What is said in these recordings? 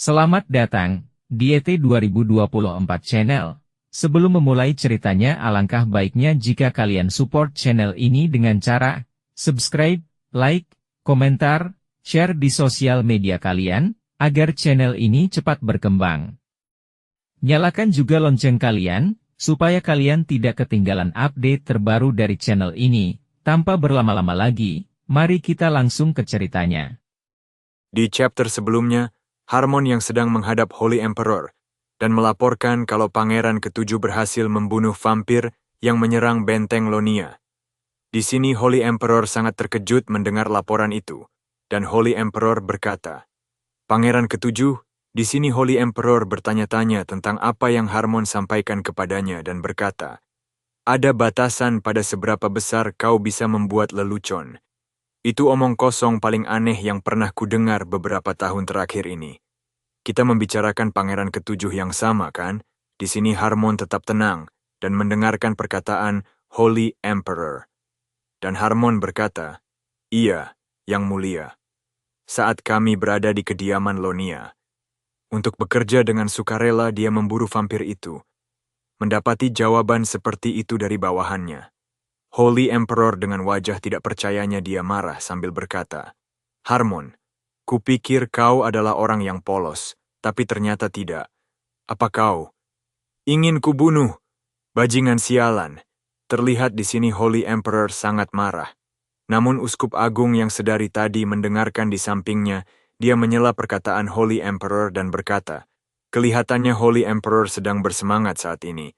Selamat datang di ET 2024 Channel. Sebelum memulai ceritanya, alangkah baiknya jika kalian support channel ini dengan cara subscribe, like, komentar, share di sosial media kalian, agar channel ini cepat berkembang. Nyalakan juga lonceng kalian, supaya kalian tidak ketinggalan update terbaru dari channel ini. Tanpa berlama-lama lagi, mari kita langsung ke ceritanya. Di chapter sebelumnya, Harmon yang sedang menghadap Holy Emperor dan melaporkan kalau Pangeran Ketujuh berhasil membunuh vampir yang menyerang benteng Lonia. Di sini Holy Emperor sangat terkejut mendengar laporan itu, dan Holy Emperor berkata, "Pangeran Ketujuh, di sini Holy Emperor bertanya-tanya tentang apa yang Harmon sampaikan kepadanya dan berkata, ada batasan pada seberapa besar kau bisa membuat lelucon. Itu omong kosong paling aneh yang pernah kudengar beberapa tahun terakhir ini. Kita membicarakan Pangeran Ketujuh yang sama, kan? Di sini Harmon tetap tenang dan mendengarkan perkataan Holy Emperor. Dan Harmon berkata, "Iya, Yang Mulia. Saat kami berada di kediaman Lonia, untuk bekerja dengan sukarela dia memburu vampir itu, mendapati jawaban seperti itu dari bawahannya. Holy Emperor dengan wajah tidak percayanya dia marah sambil berkata, Harmon, kupikir kau adalah orang yang polos, tapi ternyata tidak. Apa kau ingin kubunuh? Bajingan sialan." Terlihat di sini Holy Emperor sangat marah. Namun Uskup Agung yang sedari tadi mendengarkan di sampingnya, dia menyela perkataan Holy Emperor dan berkata, kelihatannya Holy Emperor sedang bersemangat saat ini.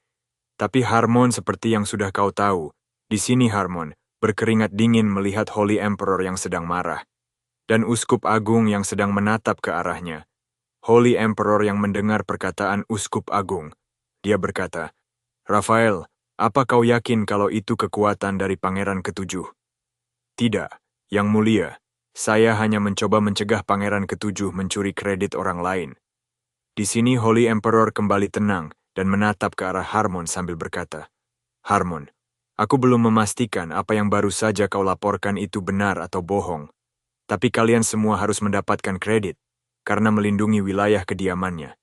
Tapi Harmon seperti yang sudah kau tahu, di sini Harmon berkeringat dingin melihat Holy Emperor yang sedang marah. Dan Uskup Agung yang sedang menatap ke arahnya. Holy Emperor yang mendengar perkataan Uskup Agung. Dia berkata, "Raphael, apa kau yakin kalau itu kekuatan dari Pangeran Ketujuh?" "Tidak, Yang Mulia. Saya hanya mencoba mencegah Pangeran Ketujuh mencuri kredit orang lain." Di sini Holy Emperor kembali tenang dan menatap ke arah Harmon sambil berkata, "Harmon, aku belum memastikan apa yang baru saja kau laporkan itu benar atau bohong. Tapi kalian semua harus mendapatkan kredit karena melindungi wilayah kediamannya.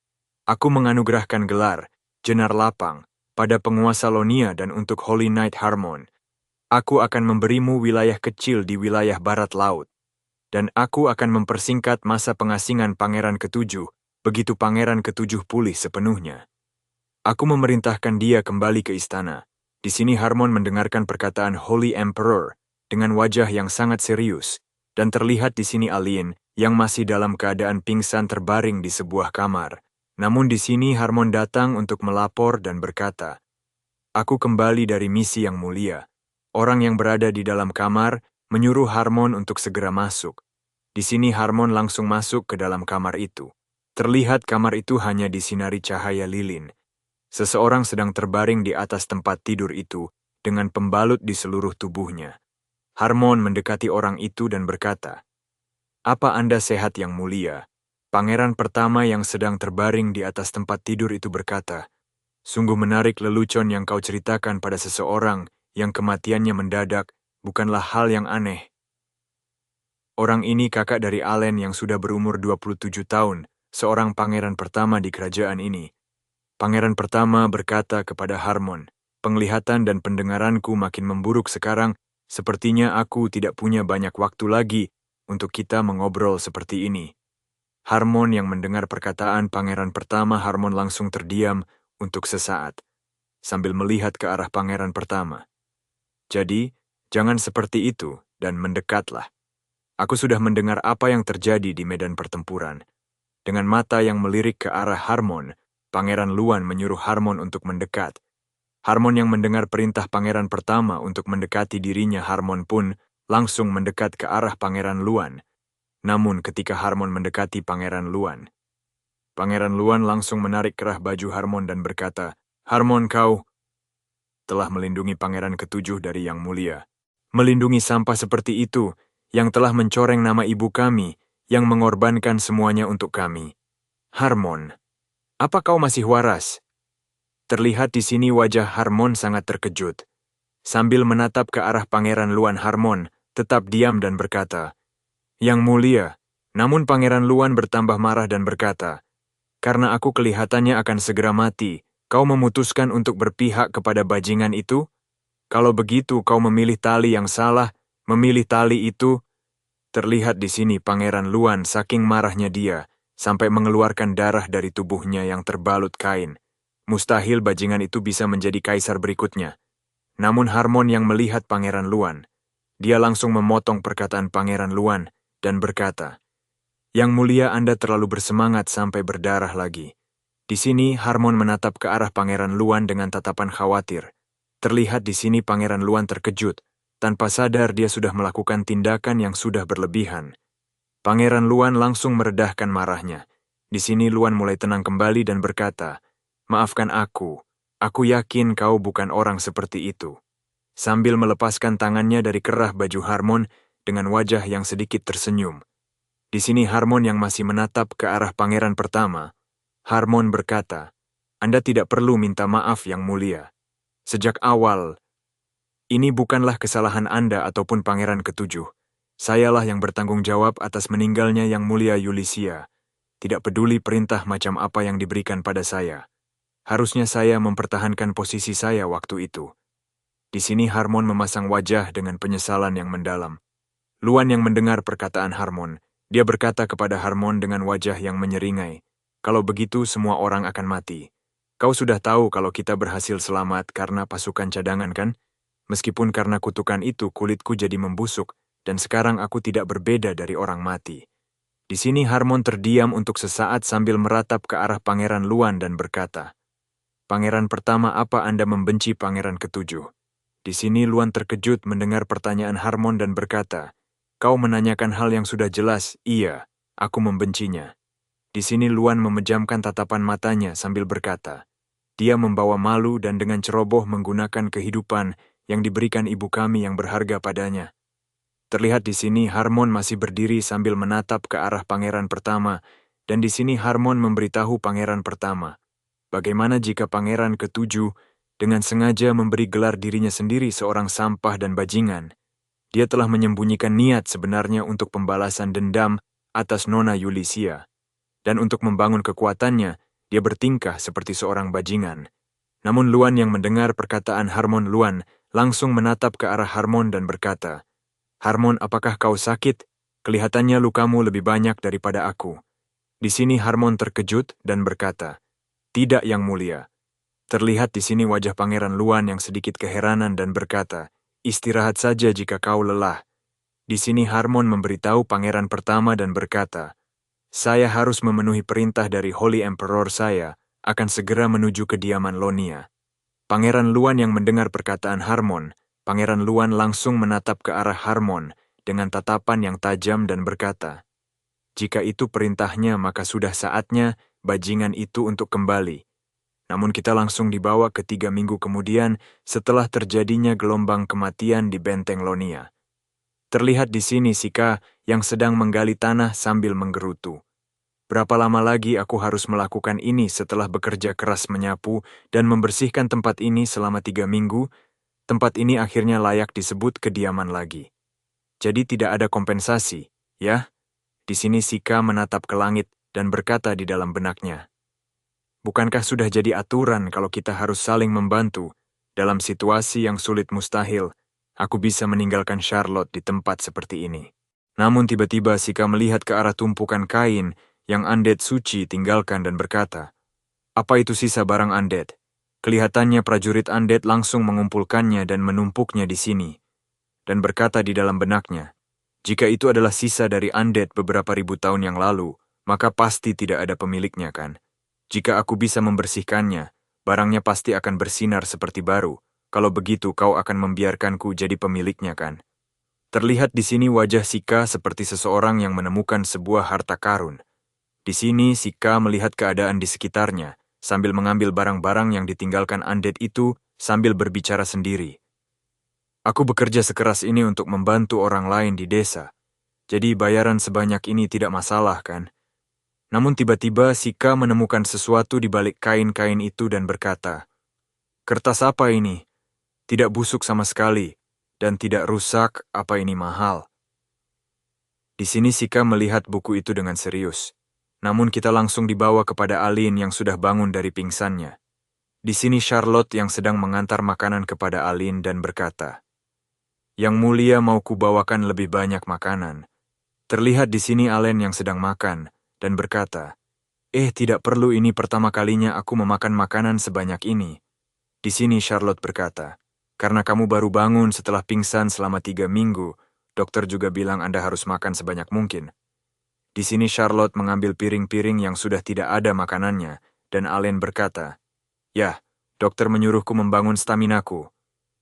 Aku menganugerahkan gelar Jenar Lapang pada penguasa Lonia dan untuk Holy Knight Harmon. Aku akan memberimu wilayah kecil di wilayah barat laut. Dan aku akan mempersingkat masa pengasingan Pangeran Ketujuh begitu Pangeran Ketujuh pulih sepenuhnya. Aku memerintahkan dia kembali ke istana." Di sini Harmon mendengarkan perkataan Holy Emperor dengan wajah yang sangat serius, dan terlihat di sini Alien yang masih dalam keadaan pingsan terbaring di sebuah kamar. Namun di sini Harmon datang untuk melapor dan berkata, "Aku kembali dari misi yang mulia." Orang yang berada di dalam kamar menyuruh Harmon untuk segera masuk. Di sini Harmon langsung masuk ke dalam kamar itu. Terlihat kamar itu hanya disinari cahaya lilin. Seseorang sedang terbaring di atas tempat tidur itu dengan pembalut di seluruh tubuhnya. Harmon mendekati orang itu dan berkata, "Apa Anda sehat Yang Mulia?" Pangeran pertama yang sedang terbaring di atas tempat tidur itu berkata, "Sungguh menarik lelucon yang kau ceritakan pada seseorang yang kematiannya mendadak, bukanlah hal yang aneh. Orang ini kakak dari Allen yang sudah berumur 27 tahun, seorang pangeran pertama di kerajaan ini." Pangeran pertama berkata kepada Harmon, "Penglihatan dan pendengaranku makin memburuk sekarang, sepertinya aku tidak punya banyak waktu lagi untuk kita mengobrol seperti ini." Harmon yang mendengar perkataan pangeran pertama, Harmon langsung terdiam untuk sesaat, sambil melihat ke arah pangeran pertama. "Jadi, jangan seperti itu dan mendekatlah. Aku sudah mendengar apa yang terjadi di medan pertempuran." Dengan mata yang melirik ke arah Harmon, Pangeran Luan menyuruh Harmon untuk mendekat. Harmon yang mendengar perintah pangeran pertama untuk mendekati dirinya, Harmon pun langsung mendekat ke arah Pangeran Luan. Namun ketika Harmon mendekati Pangeran Luan langsung menarik kerah baju Harmon dan berkata, "Harmon, kau telah melindungi Pangeran Ketujuh dari Yang Mulia. Melindungi sampah seperti itu yang telah mencoreng nama ibu kami, yang mengorbankan semuanya untuk kami. Harmon, apa kau masih waras?" Terlihat di sini wajah Harmon sangat terkejut. Sambil menatap ke arah Pangeran Luan, Harmon tetap diam dan berkata, "Yang Mulia." Namun Pangeran Luan bertambah marah dan berkata, Karena aku kelihatannya akan segera mati, kau memutuskan untuk berpihak kepada bajingan itu? Kalau begitu kau memilih tali yang salah, memilih tali itu. Terlihat di sini Pangeran Luan saking marahnya dia, sampai mengeluarkan darah dari tubuhnya yang terbalut kain. Mustahil bajingan itu bisa menjadi kaisar berikutnya. Namun Harmon yang melihat Pangeran Luan, dia langsung memotong perkataan Pangeran Luan dan berkata, "Yang mulia Anda terlalu bersemangat sampai berdarah lagi." Di sini Harmon menatap ke arah Pangeran Luan dengan tatapan khawatir. Terlihat di sini Pangeran Luan terkejut. Tanpa sadar dia sudah melakukan tindakan yang sudah berlebihan. Pangeran Luan langsung meredahkan marahnya. Di sini Luan mulai tenang kembali dan berkata, "Maafkan aku yakin kau bukan orang seperti itu." Sambil melepaskan tangannya dari kerah baju Harmon dengan wajah yang sedikit tersenyum. Di sini Harmon yang masih menatap ke arah pangeran pertama. Harmon berkata, "Anda tidak perlu minta maaf yang mulia. Sejak awal, ini bukanlah kesalahan Anda ataupun pangeran ketujuh. Sayalah yang bertanggung jawab atas meninggalnya yang mulia Yulisia. Tidak peduli perintah macam apa yang diberikan pada saya. Harusnya saya mempertahankan posisi saya waktu itu." Di sini Harmon memasang wajah dengan penyesalan yang mendalam. Luan yang mendengar perkataan Harmon, dia berkata kepada Harmon dengan wajah yang menyeringai, "Kalau begitu semua orang akan mati. Kau sudah tahu kalau kita berhasil selamat karena pasukan cadangan kan? Meskipun karena kutukan itu kulitku jadi membusuk, dan sekarang aku tidak berbeda dari orang mati." Di sini Harmon terdiam untuk sesaat sambil meratap ke arah Pangeran Luan dan berkata, "Pangeran pertama, apa Anda membenci pangeran ketujuh?" Di sini Luan terkejut mendengar pertanyaan Harmon dan berkata, "Kau menanyakan hal yang sudah jelas, iya, aku membencinya." Di sini Luan memejamkan tatapan matanya sambil berkata, "Dia membawa malu dan dengan ceroboh menggunakan kehidupan yang diberikan ibu kami yang berharga padanya." Terlihat di sini Harmon masih berdiri sambil menatap ke arah pangeran pertama, dan di sini Harmon memberitahu pangeran pertama, bagaimana jika pangeran ketujuh dengan sengaja memberi gelar dirinya sendiri seorang sampah dan bajingan. Dia telah menyembunyikan niat sebenarnya untuk pembalasan dendam atas Nona Yulisia. Dan untuk membangun kekuatannya, dia bertingkah seperti seorang bajingan. Namun Luan yang mendengar perkataan Harmon, Luan langsung menatap ke arah Harmon dan berkata, "Harmon, apakah kau sakit? Kelihatannya lukamu lebih banyak daripada aku." Di sini Harmon terkejut dan berkata, "Tidak, yang mulia." Terlihat di sini wajah Pangeran Luan yang sedikit keheranan dan berkata, "Istirahat saja jika kau lelah." Di sini Harmon memberitahu pangeran pertama dan berkata, "Saya harus memenuhi perintah dari Holy Emperor, saya akan segera menuju kediaman Lonia." Pangeran Luan yang mendengar perkataan Harmon, Pangeran Luan langsung menatap ke arah Harmon dengan tatapan yang tajam dan berkata, "Jika itu perintahnya, maka sudah saatnya bajingan itu untuk kembali." Namun kita langsung dibawa ke 3 minggu kemudian setelah terjadinya gelombang kematian di benteng Lonia. Terlihat di sini Sika yang sedang menggali tanah sambil menggerutu. "Berapa lama lagi aku harus melakukan ini setelah bekerja keras menyapu dan membersihkan tempat ini selama 3 minggu? Tempat ini akhirnya layak disebut kediaman lagi. Jadi tidak ada kompensasi, ya?" Di sini Sika menatap ke langit dan berkata di dalam benaknya, "Bukankah sudah jadi aturan kalau kita harus saling membantu? Dalam situasi yang sulit mustahil, aku bisa meninggalkan Charlotte di tempat seperti ini." Namun tiba-tiba Sika melihat ke arah tumpukan kain yang Undead Suci tinggalkan dan berkata, "Apa itu sisa barang Undead?" Kelihatannya prajurit Undead langsung mengumpulkannya dan menumpuknya di sini. Dan berkata di dalam benaknya, "Jika itu adalah sisa dari Undead beberapa ribu tahun yang lalu, maka pasti tidak ada pemiliknya, kan? Jika aku bisa membersihkannya, barangnya pasti akan bersinar seperti baru. Kalau begitu kau akan membiarkanku jadi pemiliknya, kan?" Terlihat di sini wajah Sika seperti seseorang yang menemukan sebuah harta karun. Di sini Sika melihat keadaan di sekitarnya, sambil mengambil barang-barang yang ditinggalkan Undead itu sambil berbicara sendiri. "Aku bekerja sekeras ini untuk membantu orang lain di desa. Jadi bayaran sebanyak ini tidak masalah, kan?" Namun tiba-tiba Sika menemukan sesuatu di balik kain-kain itu dan berkata, "Kertas apa ini? Tidak busuk sama sekali, dan tidak rusak, apa ini mahal?" Di sini Sika melihat buku itu dengan serius. namun kita langsung dibawa kepada Aline yang sudah bangun dari pingsannya. Di sini Charlotte yang sedang mengantar makanan kepada Aline dan berkata, "Yang mulia mau kubawakan lebih banyak makanan." Terlihat di sini Aline yang sedang makan dan berkata, tidak perlu, ini pertama kalinya aku memakan makanan sebanyak ini." Di sini Charlotte berkata, "Karena kamu baru bangun setelah pingsan selama 3 minggu, dokter juga bilang Anda harus makan sebanyak mungkin." Di sini Charlotte mengambil piring-piring yang sudah tidak ada makanannya, dan Aline berkata, "Yah, dokter menyuruhku membangun staminaku.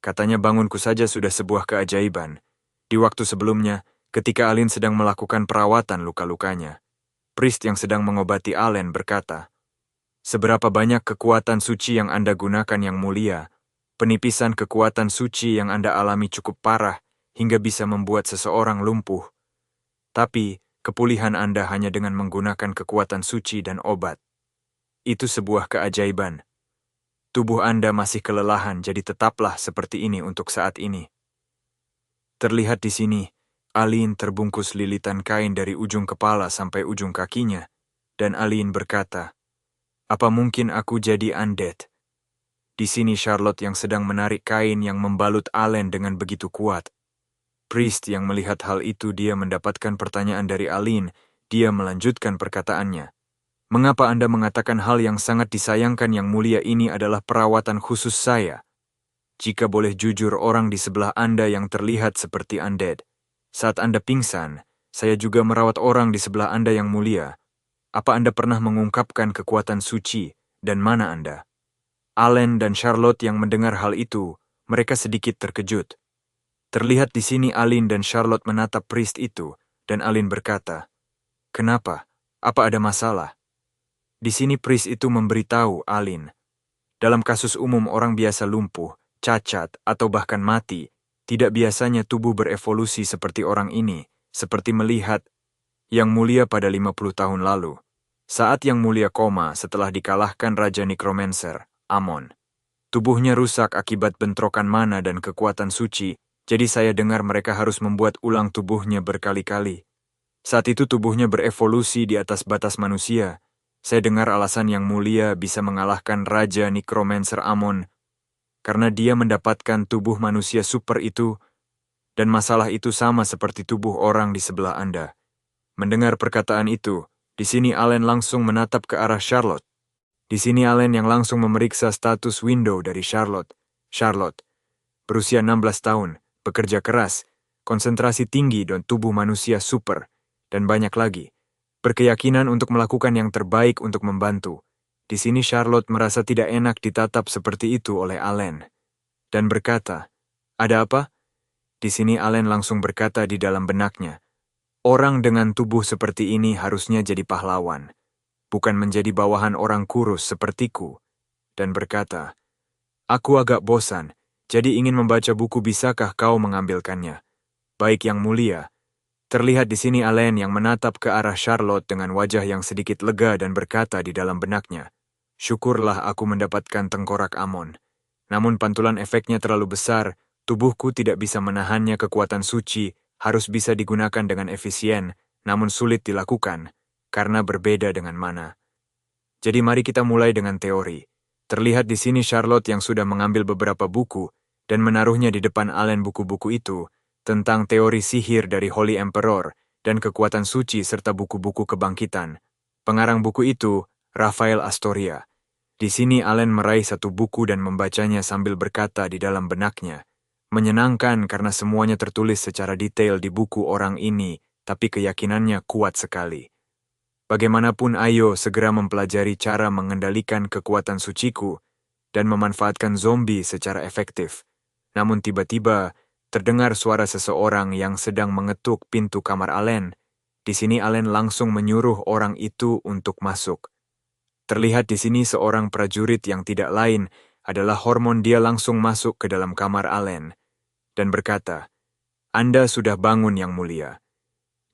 Katanya bangunku saja sudah sebuah keajaiban." Di waktu sebelumnya, ketika Aline sedang melakukan perawatan luka-lukanya, priest yang sedang mengobati Aline berkata, "Seberapa banyak kekuatan suci yang Anda gunakan yang mulia, penipisan kekuatan suci yang Anda alami cukup parah hingga bisa membuat seseorang lumpuh. Tapi, kepulihan Anda hanya dengan menggunakan kekuatan suci dan obat. Itu sebuah keajaiban. Tubuh Anda masih kelelahan, jadi tetaplah seperti ini untuk saat ini." Terlihat di sini, Aline terbungkus lilitan kain dari ujung kepala sampai ujung kakinya, dan Aline berkata, "Apa mungkin aku jadi undead?" Di sini Charlotte yang sedang menarik kain yang membalut Aline dengan begitu kuat. Priest yang melihat hal itu, dia mendapatkan pertanyaan dari Aline. Dia melanjutkan perkataannya, "Mengapa Anda mengatakan hal yang sangat disayangkan yang mulia ini adalah perawatan khusus saya? Jika boleh jujur, orang di sebelah Anda yang terlihat seperti undead. Saat Anda pingsan, saya juga merawat orang di sebelah Anda yang mulia. Apa Anda pernah mengungkapkan kekuatan suci, dan mana Anda?" Aline dan Charlotte yang mendengar hal itu, mereka sedikit terkejut. Terlihat di sini Aline dan Charlotte menatap priest itu, dan Aline berkata, "Kenapa? Apa ada masalah?" Di sini priest itu memberitahu Aline, dalam kasus umum orang biasa lumpuh, cacat, atau bahkan mati, tidak biasanya tubuh berevolusi seperti orang ini, seperti melihat Yang Mulia pada 50 tahun lalu. Saat Yang Mulia koma setelah dikalahkan Raja Necromancer, Amon. Tubuhnya rusak akibat bentrokan mana dan kekuatan suci, jadi saya dengar mereka harus membuat ulang tubuhnya berkali-kali. Saat itu tubuhnya berevolusi di atas batas manusia. Saya dengar alasan Yang Mulia bisa mengalahkan Raja Necromancer Amon karena dia mendapatkan tubuh manusia super itu, dan masalah itu sama seperti tubuh orang di sebelah Anda. Mendengar perkataan itu, di sini Aline langsung menatap ke arah Charlotte. Di sini Aline yang langsung memeriksa status window dari Charlotte. Charlotte, berusia 16 tahun, bekerja keras, konsentrasi tinggi dan tubuh manusia super, dan banyak lagi. Berkeyakinan untuk melakukan yang terbaik untuk membantu. Di sini Charlotte merasa tidak enak ditatap seperti itu oleh Aline. Dan berkata, "Ada apa?" Di sini Aline langsung berkata di dalam benaknya, "Orang dengan tubuh seperti ini harusnya jadi pahlawan, bukan menjadi bawahan orang kurus sepertiku." Dan berkata, "Aku agak bosan, jadi ingin membaca buku, bisakah kau mengambilkannya?" "Baik, Yang Mulia." Terlihat di sini Aline yang menatap ke arah Charlotte dengan wajah yang sedikit lega dan berkata di dalam benaknya, "Syukurlah aku mendapatkan tengkorak Amon. Namun pantulan efeknya terlalu besar, tubuhku tidak bisa menahannya. Kekuatan suci harus bisa digunakan dengan efisien, namun sulit dilakukan, karena berbeda dengan mana. Jadi mari kita mulai dengan teori." Terlihat di sini Charlotte yang sudah mengambil beberapa buku dan menaruhnya di depan Aline buku-buku itu tentang teori sihir dari Holy Emperor dan kekuatan suci serta buku-buku kebangkitan. Pengarang buku itu, Rafael Astoria. Di sini Aline meraih satu buku dan membacanya sambil berkata di dalam benaknya, "Menyenangkan karena semuanya tertulis secara detail di buku orang ini, tapi keyakinannya kuat sekali. Bagaimanapun, ayo segera mempelajari cara mengendalikan kekuatan suciku dan memanfaatkan zombie secara efektif." Namun tiba-tiba, terdengar suara seseorang yang sedang mengetuk pintu kamar Aline. Di sini Aline langsung menyuruh orang itu untuk masuk. Terlihat di sini seorang prajurit yang tidak lain adalah Hormon. Dia langsung masuk ke dalam kamar Aline dan berkata, "Anda sudah bangun, Yang Mulia."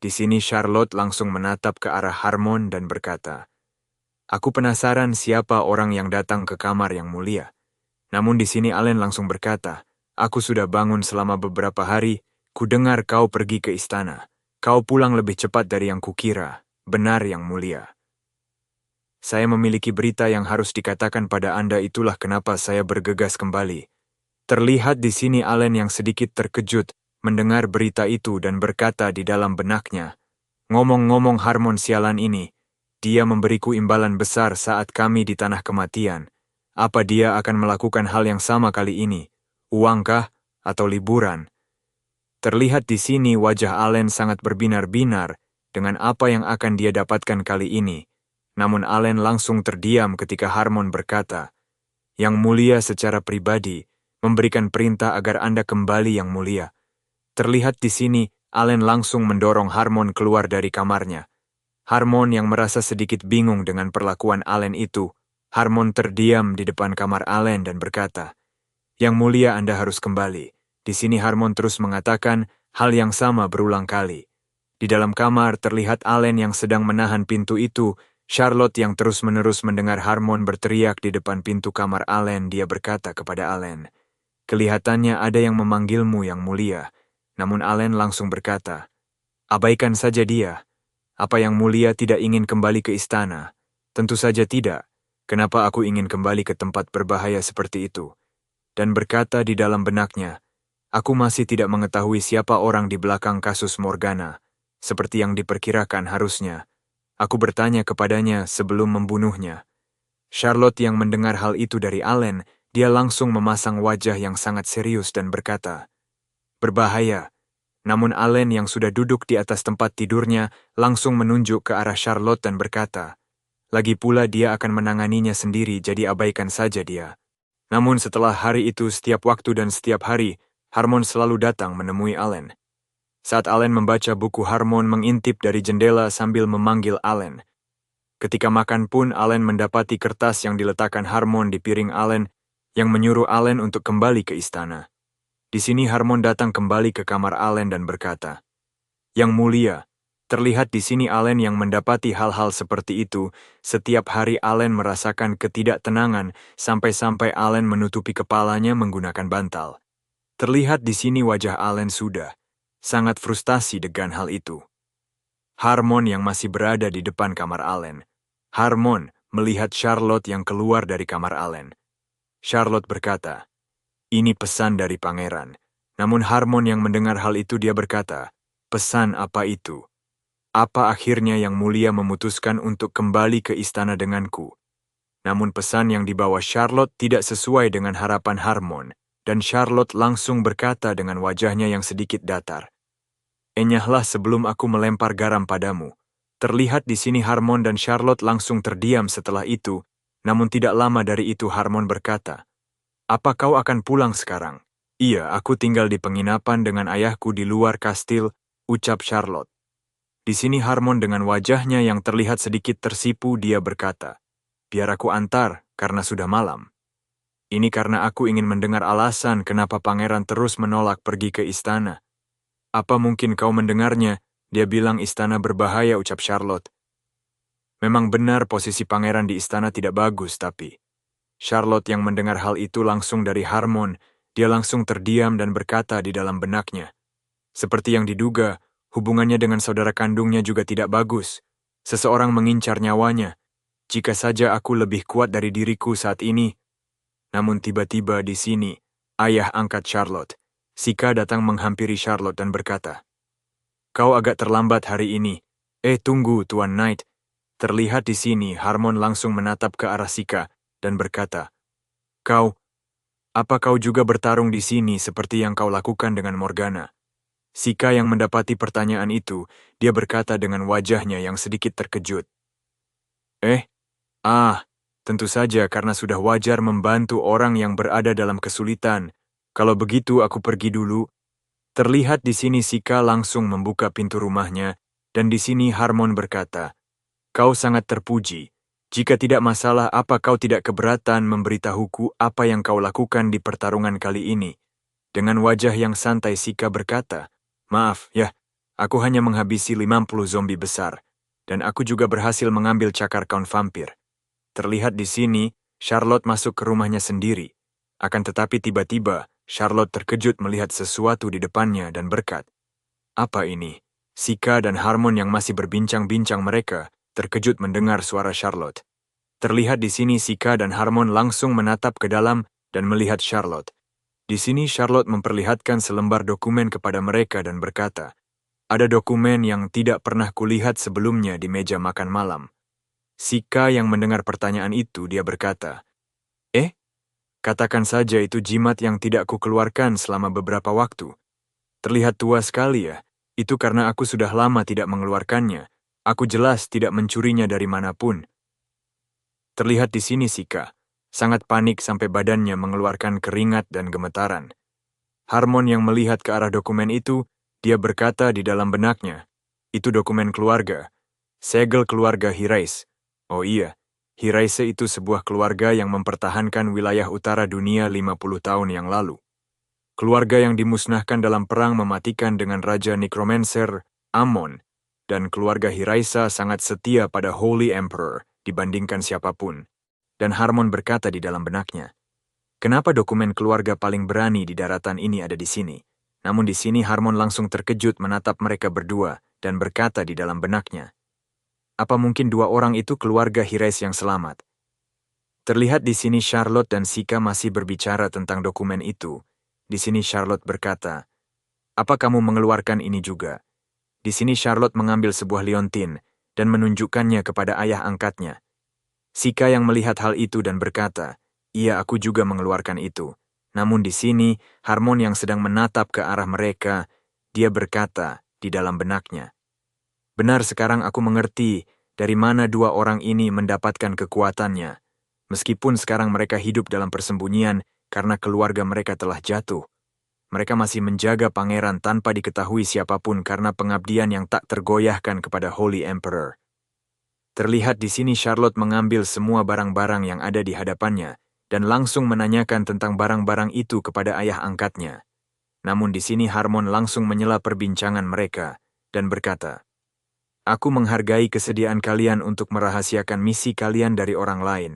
Di sini Charlotte langsung menatap ke arah Harmon dan berkata, "Aku penasaran siapa orang yang datang ke kamar Yang Mulia." Namun di sini Aline langsung berkata, "Aku sudah bangun selama beberapa hari, kudengar kau pergi ke istana. Kau pulang lebih cepat dari yang kukira. Benar, Yang Mulia." saya memiliki berita yang harus dikatakan pada Anda, itulah kenapa saya bergegas kembali. Terlihat di sini Allen yang sedikit terkejut mendengar berita itu dan berkata di dalam benaknya, "Ngomong-ngomong Harmon sialan ini, dia memberiku imbalan besar saat kami di tanah kematian. Apa dia akan melakukan hal yang sama kali ini? Uangkah atau liburan?" Terlihat di sini wajah Allen sangat berbinar-binar dengan apa yang akan dia dapatkan kali ini. Namun Allen langsung terdiam ketika Harmon berkata, "Yang mulia secara pribadi memberikan perintah agar Anda kembali yang mulia." Terlihat di sini Allen langsung mendorong Harmon keluar dari kamarnya. Harmon yang merasa sedikit bingung dengan perlakuan Allen itu, Harmon terdiam di depan kamar Allen dan berkata, "Yang mulia, Anda harus kembali." Di sini Harmon terus mengatakan hal yang sama berulang kali. Di dalam kamar terlihat Allen yang sedang menahan pintu itu. Charlotte yang terus-menerus mendengar Harmon berteriak di depan pintu kamar Allen, dia berkata kepada Allen, "Kelihatannya ada yang memanggilmu yang mulia." Namun Allen langsung berkata, "Abaikan saja dia. Apa yang mulia tidak ingin kembali ke istana?" "Tentu saja tidak. Kenapa aku ingin kembali ke tempat berbahaya seperti itu?" Dan berkata di dalam benaknya, "Aku masih tidak mengetahui siapa orang di belakang kasus Morgana, seperti yang diperkirakan harusnya. Aku bertanya kepadanya sebelum membunuhnya." Charlotte yang mendengar hal itu dari Allen, dia langsung memasang wajah yang sangat serius dan berkata, "Berbahaya." Namun Allen yang sudah duduk di atas tempat tidurnya langsung menunjuk ke arah Charlotte dan berkata, "Lagi pula dia akan menanganinya sendiri, jadi abaikan saja dia." Namun setelah hari itu setiap waktu dan setiap hari, Harmon selalu datang menemui Allen. Saat Allen membaca buku, Harmon mengintip dari jendela sambil memanggil Allen. Ketika makan pun, Allen mendapati kertas yang diletakkan Harmon di piring Allen yang menyuruh Allen untuk kembali ke istana. Di sini Harmon datang kembali ke kamar Allen dan berkata, "Yang mulia." Terlihat di sini Allen yang mendapati hal-hal seperti itu. Setiap hari Allen merasakan ketidaktenangan sampai-sampai Allen menutupi kepalanya menggunakan bantal. Terlihat di sini wajah Allen sudah sangat frustasi dengan hal itu. Harmon yang masih berada di depan kamar Allen. Harmon melihat Charlotte yang keluar dari kamar Allen. Charlotte berkata, "Ini pesan dari pangeran." Namun Harmon yang mendengar hal itu dia berkata, "Pesan apa itu? Apa akhirnya yang mulia memutuskan untuk kembali ke istana denganku?" Namun pesan yang dibawa Charlotte tidak sesuai dengan harapan Harmon, dan Charlotte langsung berkata dengan wajahnya yang sedikit datar, "Enyahlah sebelum aku melempar garam padamu." Terlihat di sini Harmon dan Charlotte langsung terdiam setelah itu, namun tidak lama dari itu Harmon berkata, "Apa kau akan pulang sekarang?" "Iya, aku tinggal di penginapan dengan ayahku di luar kastil," ucap Charlotte. Di sini Harmon dengan wajahnya yang terlihat sedikit tersipu dia berkata, "Biar aku antar, karena sudah malam." "Ini karena aku ingin mendengar alasan kenapa pangeran terus menolak pergi ke istana." "Apa mungkin kau mendengarnya? Dia bilang istana berbahaya," ucap Charlotte. Memang benar posisi pangeran di istana tidak bagus, tapi Charlotte yang mendengar hal itu langsung dari Harmon, dia langsung terdiam dan berkata di dalam benaknya, "Seperti yang diduga, hubungannya dengan saudara kandungnya juga tidak bagus. Seseorang mengincar nyawanya. Jika saja aku lebih kuat dari diriku saat ini." Namun tiba-tiba di sini, ayah angkat Charlotte, Sika, datang menghampiri Charlotte dan berkata, "Kau agak terlambat hari ini." Tunggu, Tuan Knight." Terlihat di sini, Harmon langsung menatap ke arah Sika dan berkata, Apa kau juga bertarung di sini seperti yang kau lakukan dengan Morgana?" Sika yang mendapati pertanyaan itu, dia berkata dengan wajahnya yang sedikit terkejut, Tentu saja karena sudah wajar membantu orang yang berada dalam kesulitan. Kalau begitu aku pergi dulu." Terlihat di sini Sika langsung membuka pintu rumahnya, dan di sini Harmon berkata, "Kau sangat terpuji. Jika tidak masalah, apa kau tidak keberatan memberitahuku apa yang kau lakukan di pertarungan kali ini?" Dengan wajah yang santai Sika berkata, "Maaf, ya, aku hanya menghabisi 50 zombie besar, dan aku juga berhasil mengambil cakar kaun vampir." Terlihat di sini, Charlotte masuk ke rumahnya sendiri. Akan tetapi tiba-tiba, Charlotte terkejut melihat sesuatu di depannya dan berkata, "Apa ini?" Sika dan Harmon yang masih berbincang-bincang mereka, terkejut mendengar suara Charlotte. Terlihat di sini Sika dan Harmon langsung menatap ke dalam dan melihat Charlotte. Di sini Charlotte memperlihatkan selembar dokumen kepada mereka dan berkata, "Ada dokumen yang tidak pernah kulihat sebelumnya di meja makan malam." Sika yang mendengar pertanyaan itu, dia berkata, katakan saja itu jimat yang tidak kukeluarkan selama beberapa waktu. Terlihat tua sekali ya, itu karena aku sudah lama tidak mengeluarkannya. Aku jelas tidak mencurinya dari manapun." Terlihat di sini Sika, sangat panik sampai badannya mengeluarkan keringat dan gemetaran. Harmon yang melihat ke arah dokumen itu, dia berkata di dalam benaknya, "Itu dokumen keluarga, segel keluarga Hirais. Oh iya, Hiraise itu sebuah keluarga yang mempertahankan wilayah utara dunia 50 tahun yang lalu. Keluarga yang dimusnahkan dalam perang mematikan dengan Raja Necromancer, Amon, dan keluarga Hiraisa sangat setia pada Holy Emperor dibandingkan siapapun." Dan Harmon berkata di dalam benaknya, "Kenapa dokumen keluarga paling berani di daratan ini ada di sini?" Namun di sini Harmon langsung terkejut menatap mereka berdua dan berkata di dalam benaknya, "Apa mungkin dua orang itu keluarga Hires yang selamat?" Terlihat di sini Charlotte dan Sika masih berbicara tentang dokumen itu. Di sini Charlotte berkata, "Apa kamu mengeluarkan ini juga?" Di sini Charlotte mengambil sebuah liontin dan menunjukkannya kepada ayah angkatnya. Sika yang melihat hal itu dan berkata, "Iya, aku juga mengeluarkan itu." Namun di sini Harmon yang sedang menatap ke arah mereka, dia berkata di dalam benaknya, "Benar, sekarang aku mengerti dari mana dua orang ini mendapatkan kekuatannya. Meskipun sekarang mereka hidup dalam persembunyian karena keluarga mereka telah jatuh. Mereka masih menjaga pangeran tanpa diketahui siapapun karena pengabdian yang tak tergoyahkan kepada Holy Emperor." Terlihat di sini Charlotte mengambil semua barang-barang yang ada di hadapannya dan langsung menanyakan tentang barang-barang itu kepada ayah angkatnya. Namun di sini Harmon langsung menyela perbincangan mereka dan berkata, "Aku menghargai kesediaan kalian untuk merahasiakan misi kalian dari orang lain."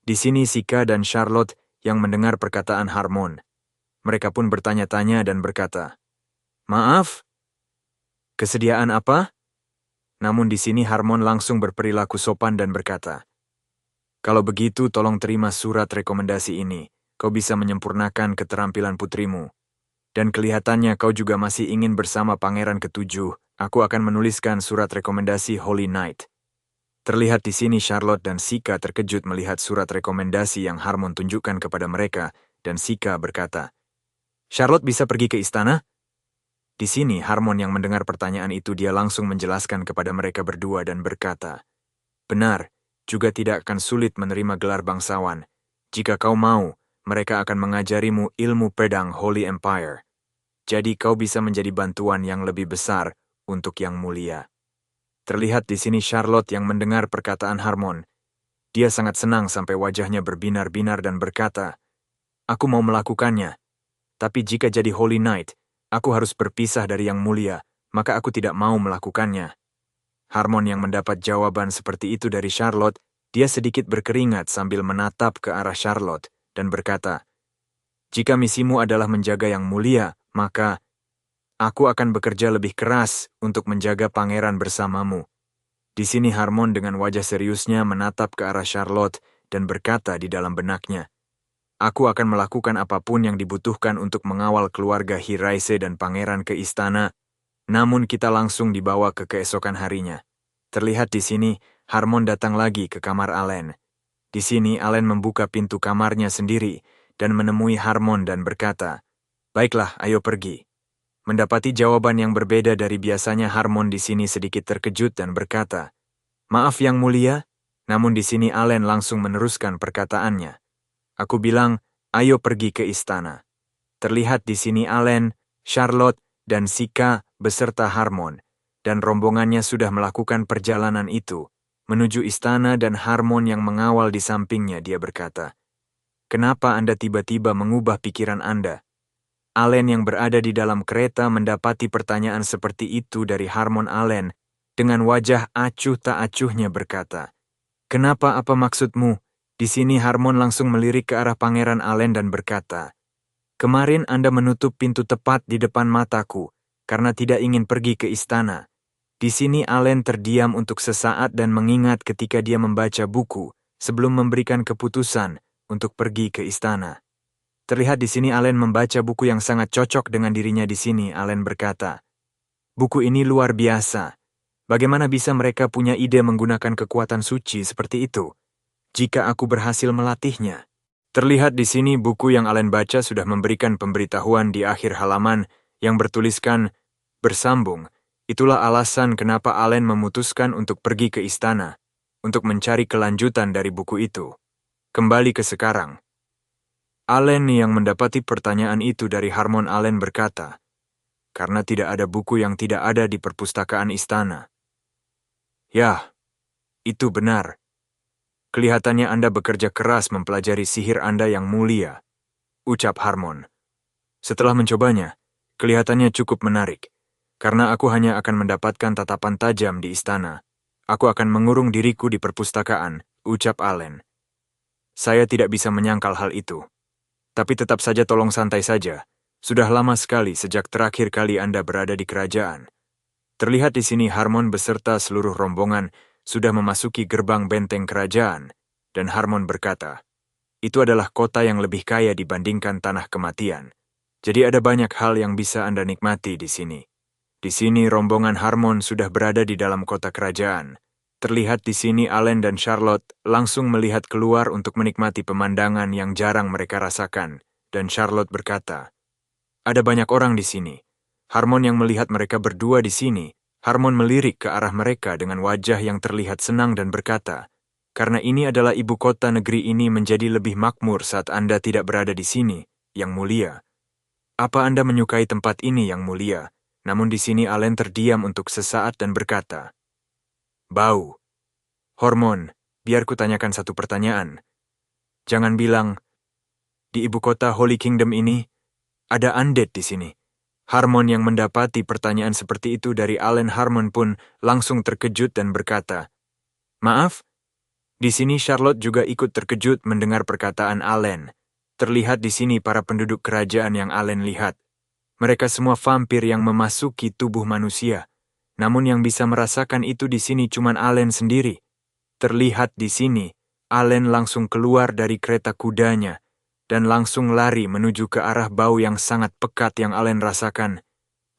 Di sini Sika dan Charlotte yang mendengar perkataan Harmon. Mereka pun bertanya-tanya dan berkata, "Maaf, kesediaan apa?" Namun di sini Harmon langsung berperilaku sopan dan berkata, "Kalau begitu tolong terima surat rekomendasi ini. Kau bisa menyempurnakan keterampilan putrimu. Dan kelihatannya kau juga masih ingin bersama Pangeran Ketujuh. Aku akan menuliskan surat rekomendasi Holy Knight." Terlihat di sini Charlotte dan Sika terkejut melihat surat rekomendasi yang Harmon tunjukkan kepada mereka, dan Sika berkata, "Charlotte bisa pergi ke istana?" Di sini Harmon yang mendengar pertanyaan itu, dia langsung menjelaskan kepada mereka berdua dan berkata, "Benar, juga tidak akan sulit menerima gelar bangsawan. Jika kau mau, mereka akan mengajarimu ilmu pedang Holy Empire. Jadi kau bisa menjadi bantuan yang lebih besar untuk yang mulia." Terlihat di sini Charlotte yang mendengar perkataan Harmon. Dia sangat senang sampai wajahnya berbinar-binar dan berkata, "Aku mau melakukannya. Tapi jika jadi Holy Knight, aku harus berpisah dari yang mulia, maka aku tidak mau melakukannya." Harmon yang mendapat jawaban seperti itu dari Charlotte, dia sedikit berkeringat sambil menatap ke arah Charlotte dan berkata, "Jika misimu adalah menjaga yang mulia, maka aku akan bekerja lebih keras untuk menjaga pangeran bersamamu." Di sini Harmon dengan wajah seriusnya menatap ke arah Charlotte dan berkata di dalam benaknya, "Aku akan melakukan apapun yang dibutuhkan untuk mengawal keluarga Hiraise dan pangeran ke istana, namun kita langsung dibawa ke keesokan harinya." Terlihat di sini, Harmon datang lagi ke kamar Allen. Di sini Allen membuka pintu kamarnya sendiri dan menemui Harmon dan berkata, "Baiklah, ayo pergi." Mendapati jawaban yang berbeda dari biasanya, Harmon di sini sedikit terkejut dan berkata, "Maaf yang mulia." Namun di sini Allen langsung meneruskan perkataannya. "Aku bilang, ayo pergi ke istana." Terlihat di sini Allen, Charlotte, dan Sika beserta Harmon, dan rombongannya sudah melakukan perjalanan itu menuju istana, dan Harmon yang mengawal di sampingnya. Dia berkata, "Kenapa Anda tiba-tiba mengubah pikiran Anda?" Allen yang berada di dalam kereta mendapati pertanyaan seperti itu dari Harmon. Allen dengan wajah acuh tak acuhnya berkata, "Kenapa, apa maksudmu?" Di sini Harmon langsung melirik ke arah Pangeran Allen dan berkata, "Kemarin Anda menutup pintu tepat di depan mataku karena tidak ingin pergi ke istana." Di sini Allen terdiam untuk sesaat dan mengingat ketika dia membaca buku sebelum memberikan keputusan untuk pergi ke istana. Terlihat di sini Allen membaca buku yang sangat cocok dengan dirinya di sini. Allen berkata, "Buku ini luar biasa. Bagaimana bisa mereka punya ide menggunakan kekuatan suci seperti itu? Jika aku berhasil melatihnya." Terlihat di sini buku yang Allen baca sudah memberikan pemberitahuan di akhir halaman yang bertuliskan, "Bersambung." Itulah alasan kenapa Allen memutuskan untuk pergi ke istana, untuk mencari kelanjutan dari buku itu. Kembali ke sekarang. Allen yang mendapati pertanyaan itu dari Harmon. Allen berkata, "Karena tidak ada buku yang tidak ada di perpustakaan istana." "Yah, itu benar. Kelihatannya Anda bekerja keras mempelajari sihir Anda yang mulia," ucap Harmon. "Setelah mencobanya, kelihatannya cukup menarik. Karena aku hanya akan mendapatkan tatapan tajam di istana. Aku akan mengurung diriku di perpustakaan," ucap Allen. "Saya tidak bisa menyangkal hal itu. Tapi tetap saja tolong santai saja. Sudah lama sekali sejak terakhir kali Anda berada di kerajaan." Terlihat di sini Harmon beserta seluruh rombongan sudah memasuki gerbang benteng kerajaan, dan Harmon berkata, "Itu adalah kota yang lebih kaya dibandingkan tanah kematian. Jadi ada banyak hal yang bisa Anda nikmati di sini." Di sini rombongan Harmon sudah berada di dalam kota kerajaan. Terlihat di sini Allen dan Charlotte langsung melihat keluar untuk menikmati pemandangan yang jarang mereka rasakan, dan Charlotte berkata, "Ada banyak orang di sini." Harmon yang melihat mereka berdua di sini, Harmon melirik ke arah mereka dengan wajah yang terlihat senang dan berkata, "Karena ini adalah ibu kota negeri ini menjadi lebih makmur saat Anda tidak berada di sini, Yang Mulia." "Apa Anda menyukai tempat ini, Yang Mulia?" Namun di sini Allen terdiam untuk sesaat dan berkata, "Bau. Harmon, biar kutanyakan satu pertanyaan. Jangan bilang, di ibu kota Holy Kingdom ini, ada undead di sini." Harmon yang mendapati pertanyaan seperti itu dari Allen. Harmon pun langsung terkejut dan berkata, "Maaf?" Di sini Charlotte juga ikut terkejut mendengar perkataan Allen. Terlihat di sini para penduduk kerajaan yang Allen lihat. Mereka semua vampir yang memasuki tubuh manusia. Namun yang bisa merasakan itu di sini cuman Allen sendiri. Terlihat di sini, Allen langsung keluar dari kereta kudanya dan langsung lari menuju ke arah bau yang sangat pekat yang Allen rasakan.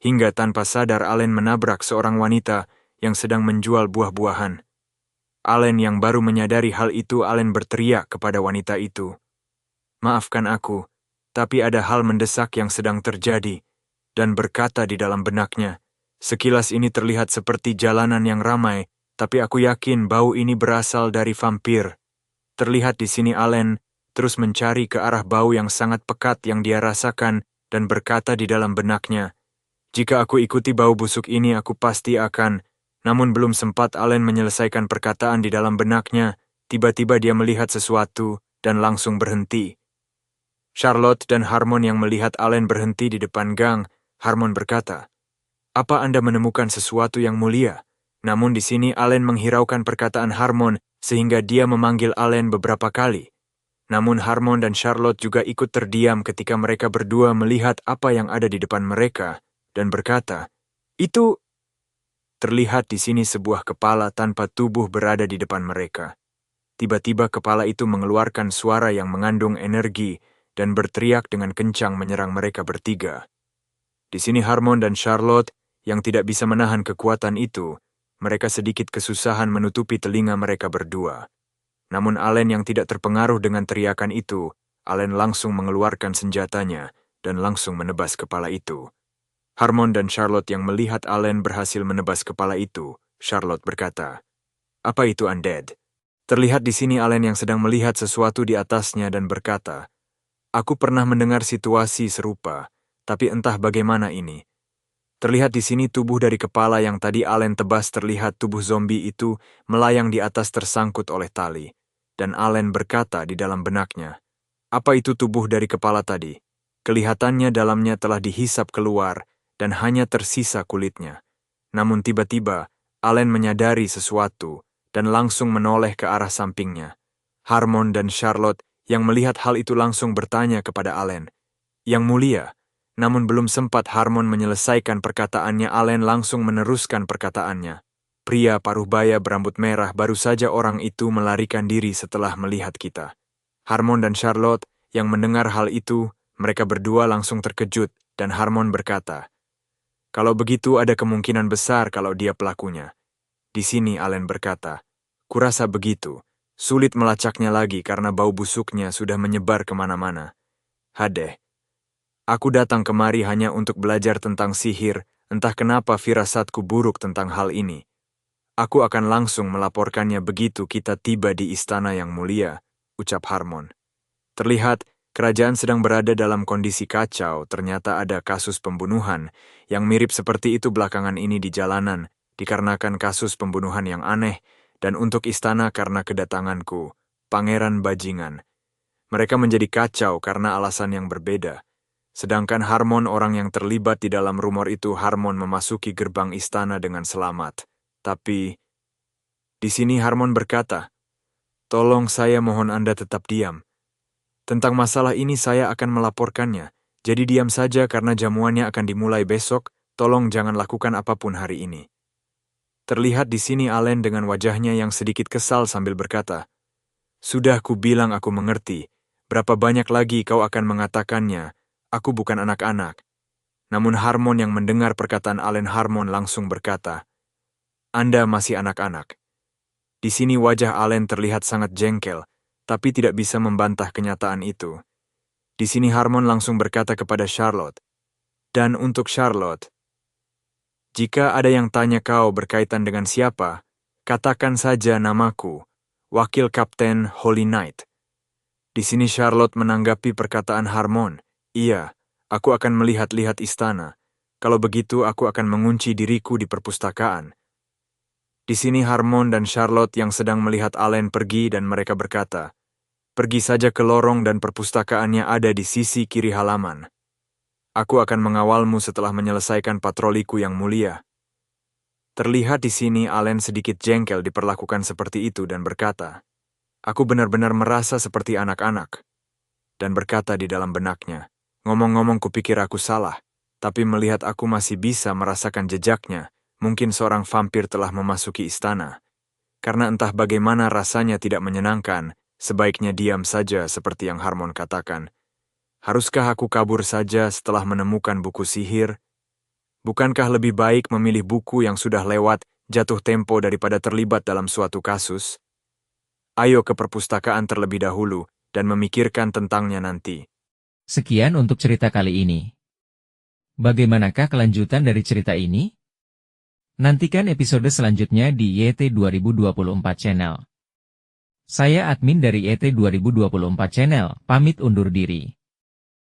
Hingga tanpa sadar Allen menabrak seorang wanita yang sedang menjual buah-buahan. Allen yang baru menyadari hal itu, Allen berteriak kepada wanita itu, "Maafkan aku, tapi ada hal mendesak yang sedang terjadi," dan berkata di dalam benaknya, "Sekilas ini terlihat seperti jalanan yang ramai, tapi aku yakin bau ini berasal dari vampir." Terlihat di sini Allen terus mencari ke arah bau yang sangat pekat yang dia rasakan dan berkata di dalam benaknya, "Jika aku ikuti bau busuk ini aku pasti akan." Namun belum sempat Allen menyelesaikan perkataan di dalam benaknya, tiba-tiba dia melihat sesuatu dan langsung berhenti. Charlotte dan Harmon yang melihat Allen berhenti di depan gang, Harmon berkata, "Apa Anda menemukan sesuatu yang mulia?" Namun di sini Allen menghiraukan perkataan Harmon sehingga dia memanggil Allen beberapa kali. Namun Harmon dan Charlotte juga ikut terdiam ketika mereka berdua melihat apa yang ada di depan mereka dan berkata, "Itu..." Terlihat di sini sebuah kepala tanpa tubuh berada di depan mereka. Tiba-tiba kepala itu mengeluarkan suara yang mengandung energi dan berteriak dengan kencang menyerang mereka bertiga. Di sini Harmon dan Charlotte yang tidak bisa menahan kekuatan itu, mereka sedikit kesusahan menutupi telinga mereka berdua. Namun Allen yang tidak terpengaruh dengan teriakan itu, Allen langsung mengeluarkan senjatanya dan langsung menebas kepala itu. Harmon dan Charlotte yang melihat Allen berhasil menebas kepala itu, Charlotte berkata, "Apa itu undead?" Terlihat di sini Allen yang sedang melihat sesuatu di atasnya dan berkata, "Aku pernah mendengar situasi serupa, tapi entah bagaimana ini." Terlihat di sini tubuh dari kepala yang tadi Allen tebas, terlihat tubuh zombie itu melayang di atas tersangkut oleh tali. Dan Allen berkata di dalam benaknya, "Apa itu tubuh dari kepala tadi?" Kelihatannya dalamnya telah dihisap keluar dan hanya tersisa kulitnya. Namun tiba-tiba Allen menyadari sesuatu dan langsung menoleh ke arah sampingnya. Harmon dan Charlotte yang melihat hal itu langsung bertanya kepada Allen, "Yang Mulia." Namun belum sempat Harmon menyelesaikan perkataannya, Allen langsung meneruskan perkataannya. pria paruh baya berambut merah, baru saja orang itu melarikan diri setelah melihat kita. Harmon dan Charlotte yang mendengar hal itu, mereka berdua langsung terkejut, dan Harmon berkata, "Kalau begitu ada kemungkinan besar kalau dia pelakunya." Di sini Allen berkata, "Kurasa begitu. Sulit melacaknya lagi karena bau busuknya sudah menyebar kemana-mana. Hadeh. Aku datang kemari hanya untuk belajar tentang sihir, entah kenapa firasatku buruk tentang hal ini. Aku akan langsung melaporkannya begitu kita tiba di istana yang mulia," ucap Harmon. Terlihat, kerajaan sedang berada dalam kondisi kacau. Ternyata ada kasus pembunuhan yang mirip seperti itu belakangan ini di jalanan, dikarenakan kasus pembunuhan yang aneh, dan untuk istana karena kedatanganku, Pangeran Bajingan. Mereka menjadi kacau karena alasan yang berbeda. Sedangkan Harmon, orang yang terlibat di dalam rumor itu, Harmon memasuki gerbang istana dengan selamat. Tapi, di sini Harmon berkata, "Tolong saya mohon Anda tetap diam. Tentang masalah ini saya akan melaporkannya. Jadi diam saja karena jamuannya akan dimulai besok, tolong jangan lakukan apapun hari ini." Terlihat di sini Allen dengan wajahnya yang sedikit kesal sambil berkata, "Sudah kubilang aku mengerti. Berapa banyak lagi kau akan mengatakannya? Aku bukan anak-anak." Namun Harmon yang mendengar perkataan Allen, Harmon langsung berkata, "Anda masih anak-anak." Di sini wajah Allen terlihat sangat jengkel, tapi tidak bisa membantah kenyataan itu. Di sini Harmon langsung berkata kepada Charlotte, "Dan untuk Charlotte, jika ada yang tanya kau berkaitan dengan siapa, katakan saja namaku, Wakil Kapten Holy Knight." Di sini Charlotte menanggapi perkataan Harmon, "Iya, aku akan melihat-lihat istana. Kalau begitu aku akan mengunci diriku di perpustakaan." Di sini Harmon dan Charlotte yang sedang melihat Allen pergi dan mereka berkata, "Pergi saja ke lorong dan perpustakaannya ada di sisi kiri halaman. Aku akan mengawalmu setelah menyelesaikan patroliku yang mulia." Terlihat di sini Allen sedikit jengkel diperlakukan seperti itu dan berkata, "Aku benar-benar merasa seperti anak-anak." Dan berkata di dalam benaknya, "Ngomong-ngomong kupikir aku salah, tapi melihat aku masih bisa merasakan jejaknya, mungkin seorang vampir telah memasuki istana. Karena entah bagaimana rasanya tidak menyenangkan, sebaiknya diam saja seperti yang Harmon katakan. Haruskah aku kabur saja setelah menemukan buku sihir? Bukankah lebih baik memilih buku yang sudah lewat jatuh tempo daripada terlibat dalam suatu kasus? Ayo ke perpustakaan terlebih dahulu dan memikirkan tentangnya nanti." Sekian untuk cerita kali ini. Bagaimanakah kelanjutan dari cerita ini? Nantikan episode selanjutnya di YT 2024 Channel. Saya admin dari YT 2024 Channel, pamit undur diri.